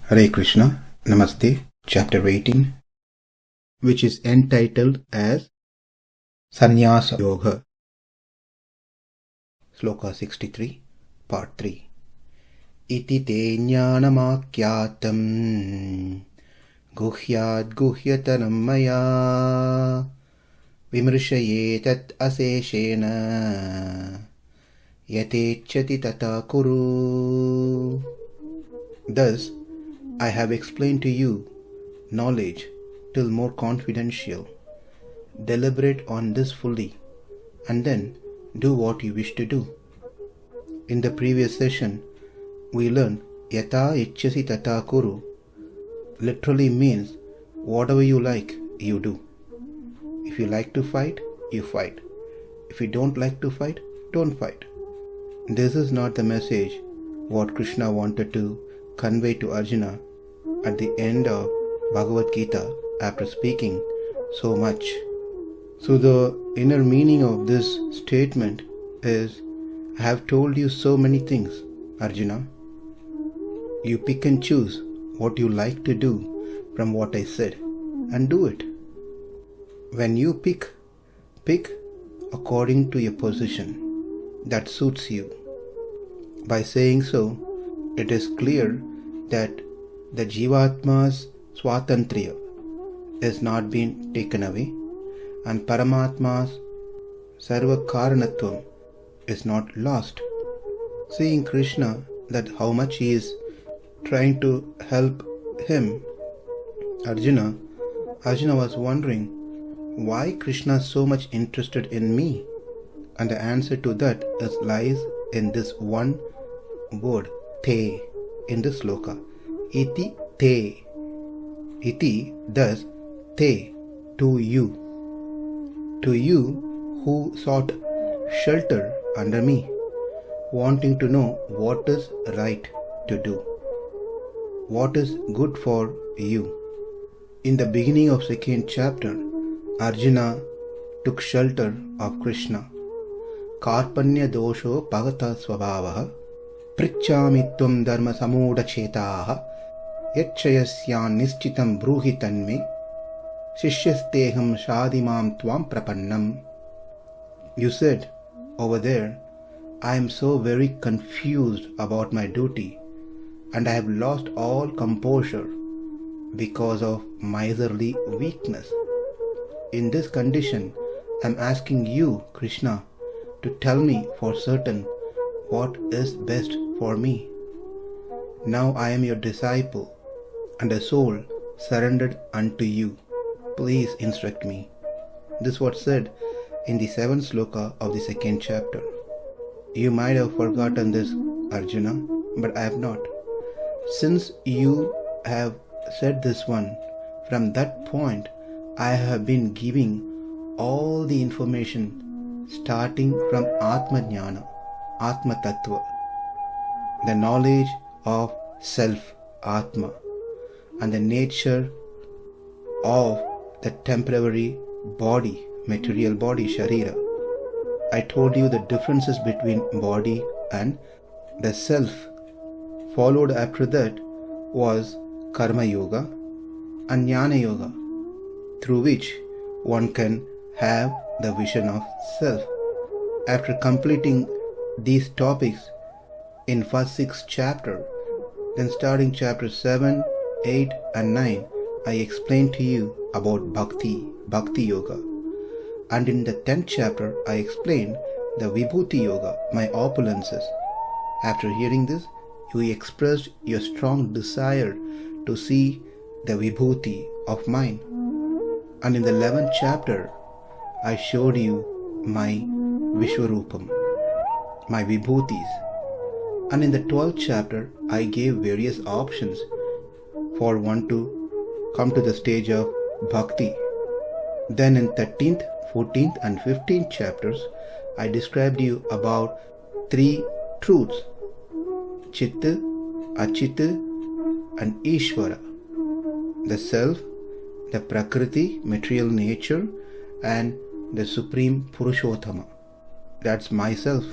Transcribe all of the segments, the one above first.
Hare Krishna, Namaste, Chapter 18, which is entitled as Sannyasa Yoga. Sloka 63, Part 3. Iti te jñānam ākhyātaṁ guhyād guhya-taraṁ mayā vimṛśyaitad aśeṣeṇa yathecchasi tathā kuru. Thus, I have explained to you knowledge till more confidential. Deliberate on this fully, and then do what you wish to do. In the previous session, we learned yathecchasi tathā kuru literally means whatever you like, you do. If you like to fight, you fight. If you don't like to fight, don't fight. This is not the message what Krishna wanted to convey to Arjuna at the end of Bhagavad Gita after speaking so much. So the inner meaning of this statement is, I have told you so many things, Arjuna. You pick and choose what you like to do from what I said and do it. When you pick according to your position that suits you. By saying so, it is clear that the Jivatma's swatantriya is not being taken away, and Paramatma's sarva-karanatvam is not lost. Seeing Krishna that how much he is trying to help him, Arjuna was wondering, why Krishna is so much interested in me? And the answer to that lies in this one word, te, in the sloka. Iti te. Iti, thus, te, to you. To you who sought shelter under me, wanting to know what is right to do, what is good for you. In the beginning of second chapter, Arjuna took shelter of Krishna. Karpanya dosho bhagata svabhavaha prichami tvam dharma samudha chetaha yachayasyan nischitam bruhi tanme shishyasteham shadimam tvam prapannam. You said over there, I am so very confused about my duty and I have lost all composure because of miserly weakness. In this condition, I am asking you, Krishna, to tell me for certain what is best for me. Now I am your disciple and a soul surrendered unto you. Please instruct me. This was said in the 7th sloka of the 2nd chapter. You might have forgotten this, Arjuna, but I have not. Since you have said this one, from that point I have been giving all the information starting from jñānam, Atma Tattva, the knowledge of self, Atma, and the nature of the temporary body, material body, Sharira. I told you the differences between body and the self. Followed after that was Karma Yoga and Jnana Yoga, through which one can have the vision of self. After completing these topics in first 6 chapter, then starting chapter 7, 8 and 9, I explained to you about Bhakti Yoga. And in the 10th chapter, I explained the Vibhuti Yoga, my opulences. After hearing this, you expressed your strong desire to see the Vibhuti of mine. And in the 11th chapter, I showed you my Vishwarupam, my Vibhutis. And in the 12th chapter, I gave various options for one to come to the stage of Bhakti. Then in 13th, 14th and 15th chapters, I described you about 3 truths, Chitta, Achitta and Ishvara, the self, the Prakriti, material nature, and the Supreme Purushottama, that's myself.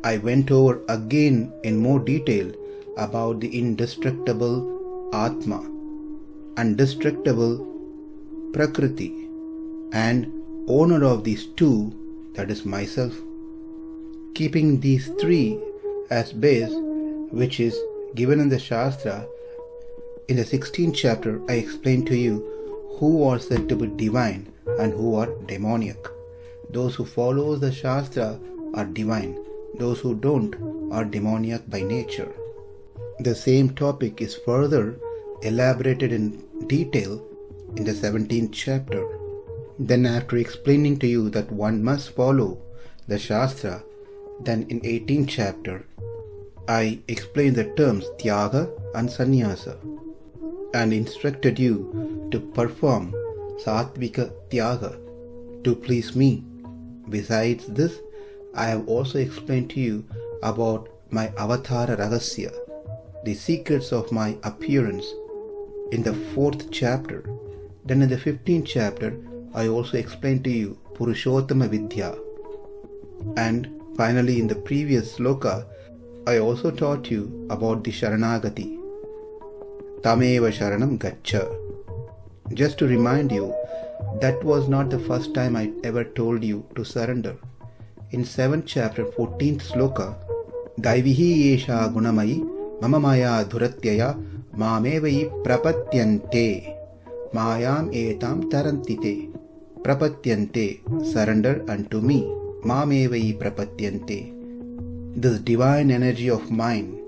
I went over again in more detail about the indestructible Atma, indestructible Prakriti, and owner of these two, that is myself. Keeping these three as base, which is given in the Shastra, in the 16th chapter I explained to you who are said to be divine and who are demoniac. Those who follow the Shastra are divine, those who don't are demoniac by nature. The same topic is further elaborated in detail in the 17th chapter. Then after explaining to you that one must follow the Shastra, then in 18th chapter I explained the terms Tyaga and Sannyasa and instructed you to perform Sattvika Tyaga to please me. Besides this, I have also explained to you about my Avatara Ragasya, the secrets of my appearance, in the 4th chapter. Then in the 15th chapter, I also explained to you Purushottama Vidya. And finally in the previous Sloka, I also taught you about the Sharanagati. Tameva Sharanam Gaccha. Just to remind you, that was not the first time I ever told you to surrender. In 7th chapter, 14th Sloka, Daivihi Yesha Gunamayi Mama Maya Dhuratyaya Mamevai Prapatyante Mayam Etam Tarantite. Prapatyante, surrender unto me. Mamevai Prapatyante. This divine energy of mine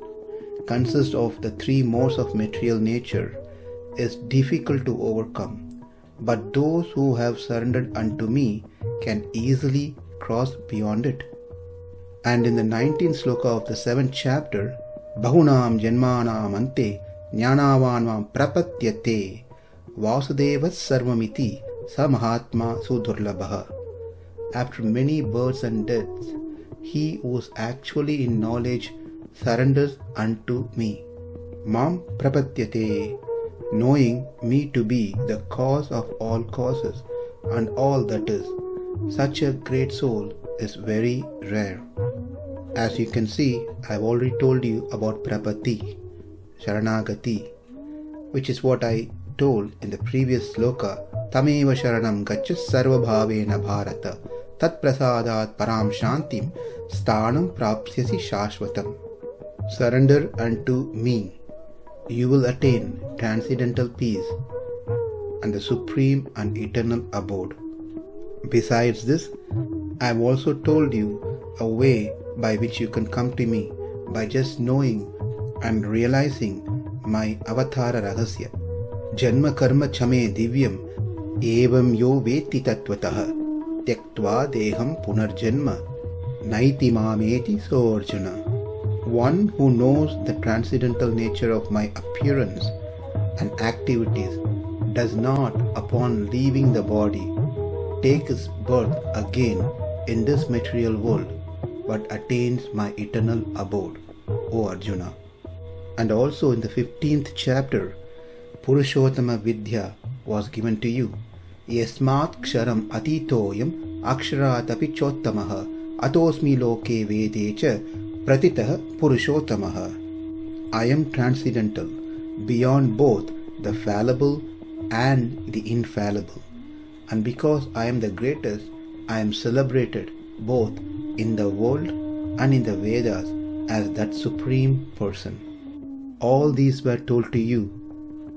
consists of the three modes of material nature, is difficult to overcome, but those who have surrendered unto me can easily cross beyond it. And in the 19th sloka of the 7th chapter, Bahunam Janmanam Ante Jnanavanvam Prapatyate Vasudevas Sarvamiti Samahatma Sudurlabha. After many births and deaths, he who is actually in knowledge surrenders unto me. Mam Prapatyate, knowing me to be the cause of all causes and all that is. Such a great soul is very rare. As you can see, I have already told you about Prapati, Sharanagati, which is what I told in the previous sloka. Tameva Sharanam Gaccha Sarva Bhavena Bharata Tat Prasadat Param Shantim Sthanam Prapsyasi Shashvatam. Surrender unto me. You will attain transcendental peace and the supreme and eternal abode. Besides this, I have also told you a way by which you can come to me by just knowing and realizing my Avatara Ragasya. Janma Karma Chame Divyam Evam Yo Veti Tattvataha Tyaktva Deham Punarjanma Naiti Mameti So Arjuna. One who knows the transcendental nature of my appearance and activities does not, upon leaving the body, take his birth again in this material world, but attains my eternal abode, O Arjuna. And also in the 15th chapter, Purushottama Vidya was given to you. Yasmat ksharam atitoyam aksharatapi chottamaha atosmi loke vedecha Pratitah Purushottamaha. I am transcendental, beyond both the fallible and the infallible. And because I am the greatest, I am celebrated both in the world and in the Vedas as that supreme person. All these were told to you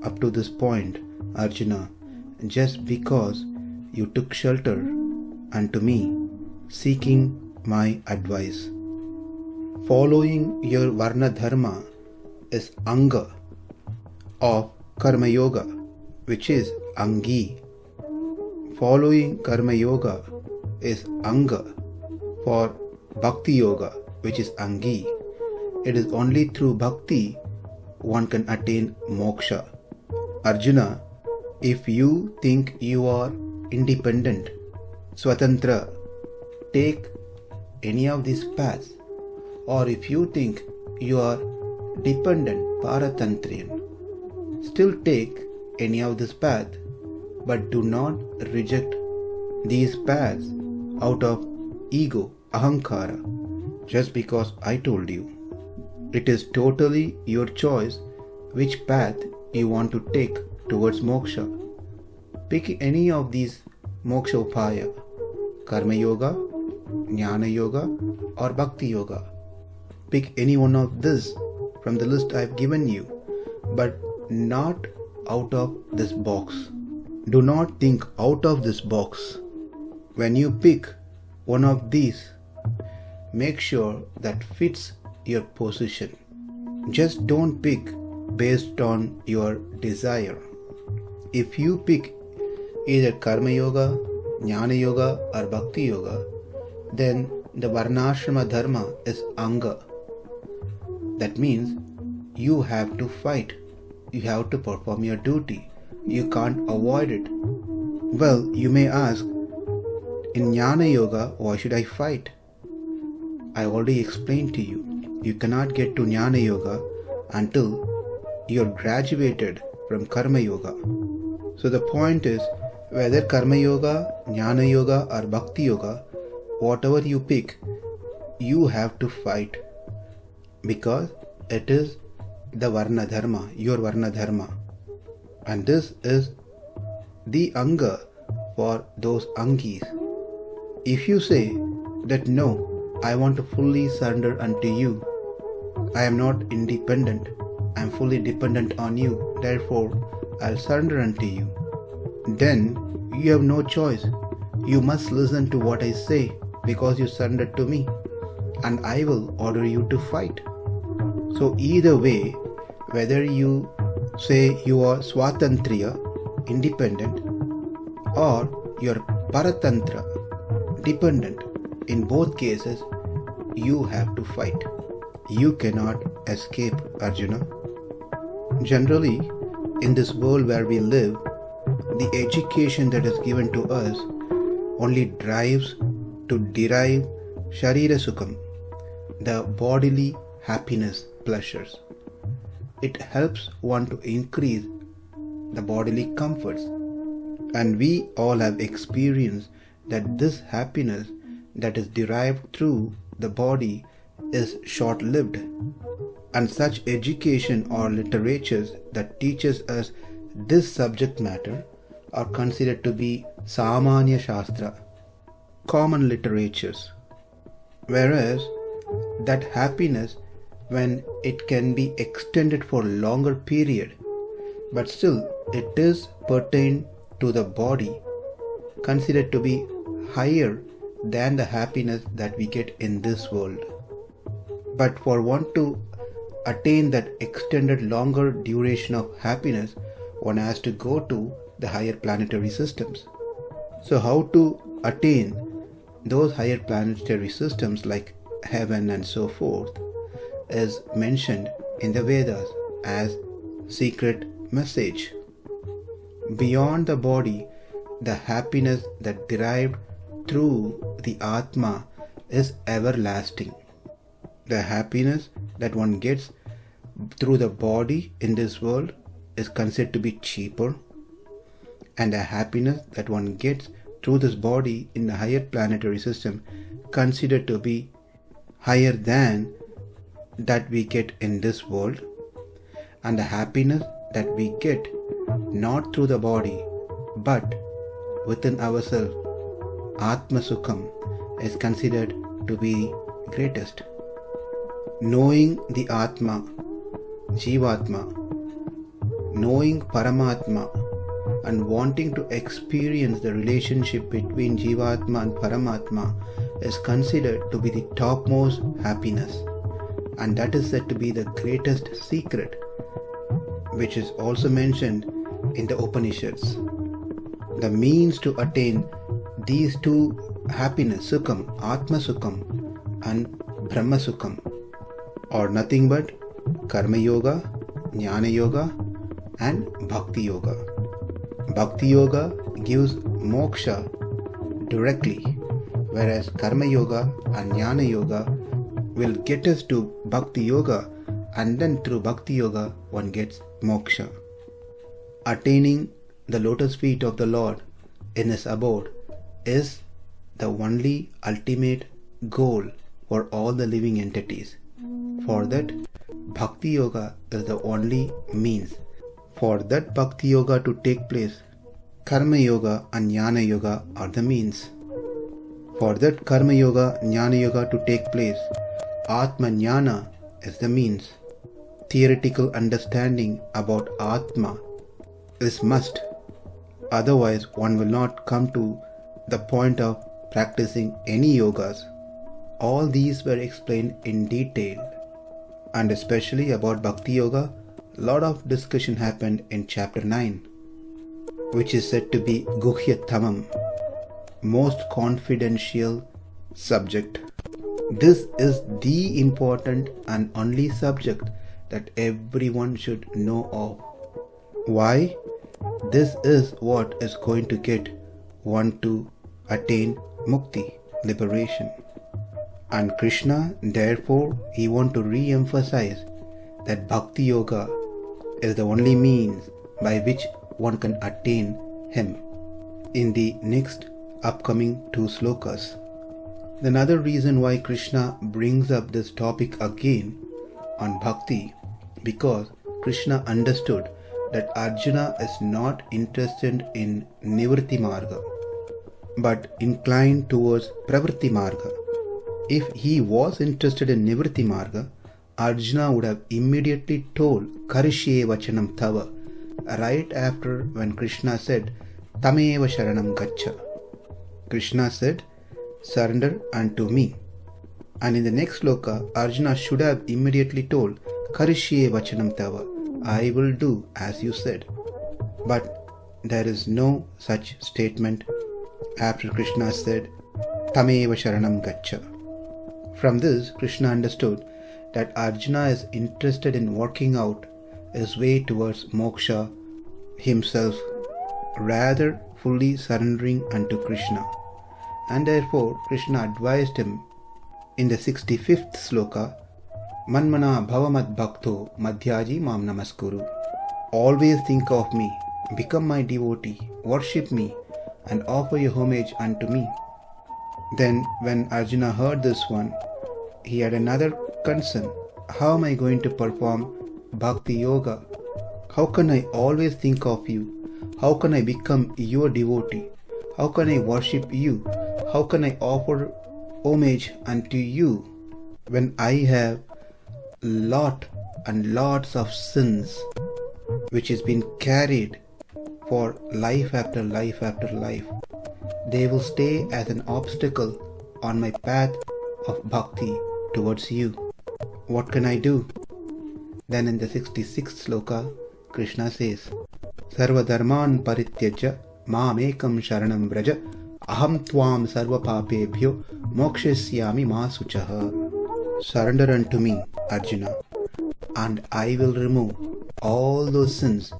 up to this point, Arjuna, just because you took shelter unto me, seeking my advice. Following your Varna Dharma is Anga of Karma Yoga, which is Angi. Following Karma Yoga is Anga for Bhakti Yoga, which is Angi. It is only through Bhakti one can attain moksha. Arjuna, if you think you are independent, Swatantra, take any of these paths. Or if you think you are dependent, Paratantrian, still take any of this path, but do not reject these paths out of ego, ahankara, just because I told you. It is totally your choice which path you want to take towards moksha. Pick any of these moksha upaya, karma yoga, jnana yoga or bhakti yoga. Pick any one of this from the list I have given you, but not out of this box. Do not think out of this box. When you pick one of these, make sure that fits your position. Just don't pick based on your desire. If you pick either karma yoga, jnana yoga or bhakti yoga, then the varnashrama dharma is anga. That means you have to fight. You have to perform your duty. You can't avoid it. Well, you may ask, in jnana yoga, why should I fight? I already explained to you. You cannot get to jnana yoga until you are graduated from karma yoga. So the point is, whether karma yoga, jnana yoga or bhakti yoga, whatever you pick, you have to fight, because it is the varna dharma, your varna dharma, and this is the anga for those angis. If you say that no, I want to fully surrender unto you, I am not independent, I am fully dependent on you, therefore I'll surrender unto you, then you have no choice. You must listen to what I say, because you surrendered to me, and I will order you to fight. So either way, whether you say you are swatantriya, independent, or you are paratantra, dependent, in both cases you have to fight. You cannot escape, Arjuna. Generally, in this world where we live, the education that is given to us only drives to derive sharira sukham, the bodily happiness, pleasures. It helps one to increase the bodily comforts, and we all have experienced that this happiness that is derived through the body is short-lived, and such education or literatures that teaches us this subject matter are considered to be samanya shastra, common literatures, whereas that happiness, when it can be extended for a longer period, but still it is pertained to the body, considered to be higher than the happiness that we get in this world. But for one to attain that extended longer duration of happiness, one has to go to the higher planetary systems. So how to attain those higher planetary systems like heaven and so forth is mentioned in the Vedas as secret message. Beyond the body, the happiness that derived through the Atma is everlasting. The happiness that one gets through the body in this world is considered to be cheaper, and the happiness that one gets through this body in the higher planetary system considered to be higher than that we get in this world, and the happiness that we get not through the body but within ourselves, Atma Sukham, is considered to be greatest. Knowing the Atma, Jivatma, knowing Paramatma, and wanting to experience the relationship between Jivatma and Paramatma is considered to be the topmost happiness, and that is said to be the greatest secret, which is also mentioned in the Upanishads. The means to attain these two happiness, Sukham, Atma Sukham and Brahma Sukham, are nothing but Karma Yoga, Jnana Yoga and Bhakti Yoga. Bhakti Yoga gives moksha directly, whereas Karma Yoga and Jnana Yoga will get us to Bhakti Yoga, and then through Bhakti Yoga one gets moksha. Attaining the lotus feet of the Lord in his abode is the only ultimate goal for all the living entities. For that, Bhakti Yoga is the only means. For that bhakti yoga to take place, karma yoga and jnana yoga are the means. For that karma yoga, jnana yoga to take place, atma jnana is the means. Theoretical understanding about atma is must. Otherwise, one will not come to the point of practicing any yogas. All these were explained in detail, and especially about bhakti yoga, a lot of discussion happened in chapter 9, which is said to be guhya-taraṁ, most confidential subject. This is the important and only subject that everyone should know of. Why? This is what is going to get one to attain mukti, liberation. And Krishna, therefore, he wants to re-emphasize that bhakti yoga is the only means by which one can attain him in the next upcoming 2 slokas. Another reason why Krishna brings up this topic again on bhakti, because Krishna understood that Arjuna is not interested in nivritti marga, but inclined towards pravritti marga. If he was interested in nivritti marga, Arjuna would have immediately told karishye vachanam tava right after when Krishna said tameva sharanam gaccha. Krishna said, surrender unto me. And in the next sloka, Arjuna should have immediately told karishye vachanam tava, I will do as you said. But there is no such statement after Krishna said tameva sharanam gaccha. From this, Krishna understood that Arjuna is interested in working out his way towards moksha himself, rather fully surrendering unto Krishna. And therefore, Krishna advised him in the 65th sloka, Manmana bhavamad bhakto madhyaji mam namaskuru. Always think of me, become my devotee, worship me, and offer your homage unto me. Then, when Arjuna heard this one, he had another concern. How am I going to perform bhakti yoga? How can I always think of you? How can I become your devotee? How can I worship you? How can I offer homage unto you when I have lot and lots of sins which has been carried for life after life after life? They will stay as an obstacle on my path of bhakti towards you. What can I do? Then in the 66th sloka, Krishna says, Sarva dharman parityaja mamekam sharanam vraja aham tvam sarva papebhyo mokshasyami ma suchaha. Surrender unto me, Arjuna, and I will remove all those sins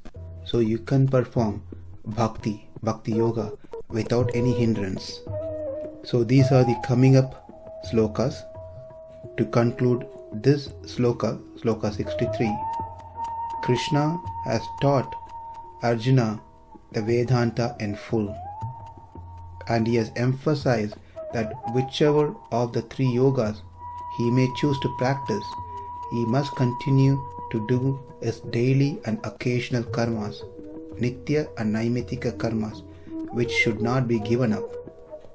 so you can perform bhakti yoga without any hindrance. So these are the coming up slokas. To conclude this sloka, sloka 63, Krishna has taught Arjuna the Vedanta in full, and he has emphasized that whichever of the 3 yogas he may choose to practice, he must continue to do his daily and occasional karmas, nitya and naimitika karmas, which should not be given up.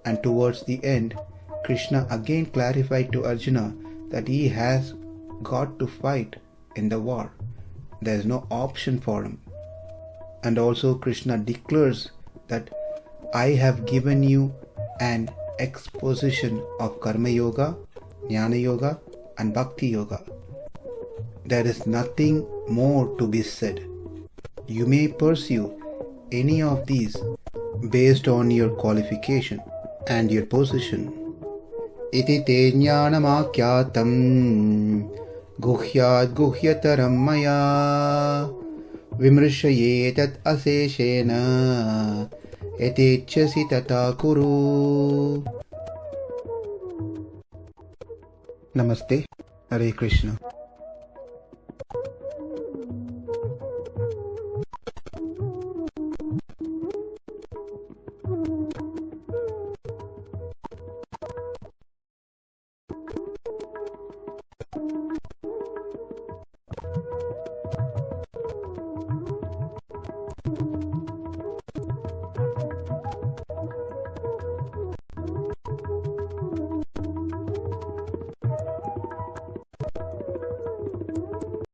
And towards the end, Krishna again clarified to Arjuna that he has got to fight in the war. There is no option for him. And also Krishna declares that I have given you an exposition of karma yoga, jnana yoga and bhakti yoga. There is nothing more to be said. You may pursue any of these based on your qualification and your position. Iti te jñānam ākhyātaṁ guhyād guhya-taraṁ mayā vimṛśyaitad aśeṣeṇa yathecchasi tathā kuru. Namaste. Hare Krishna.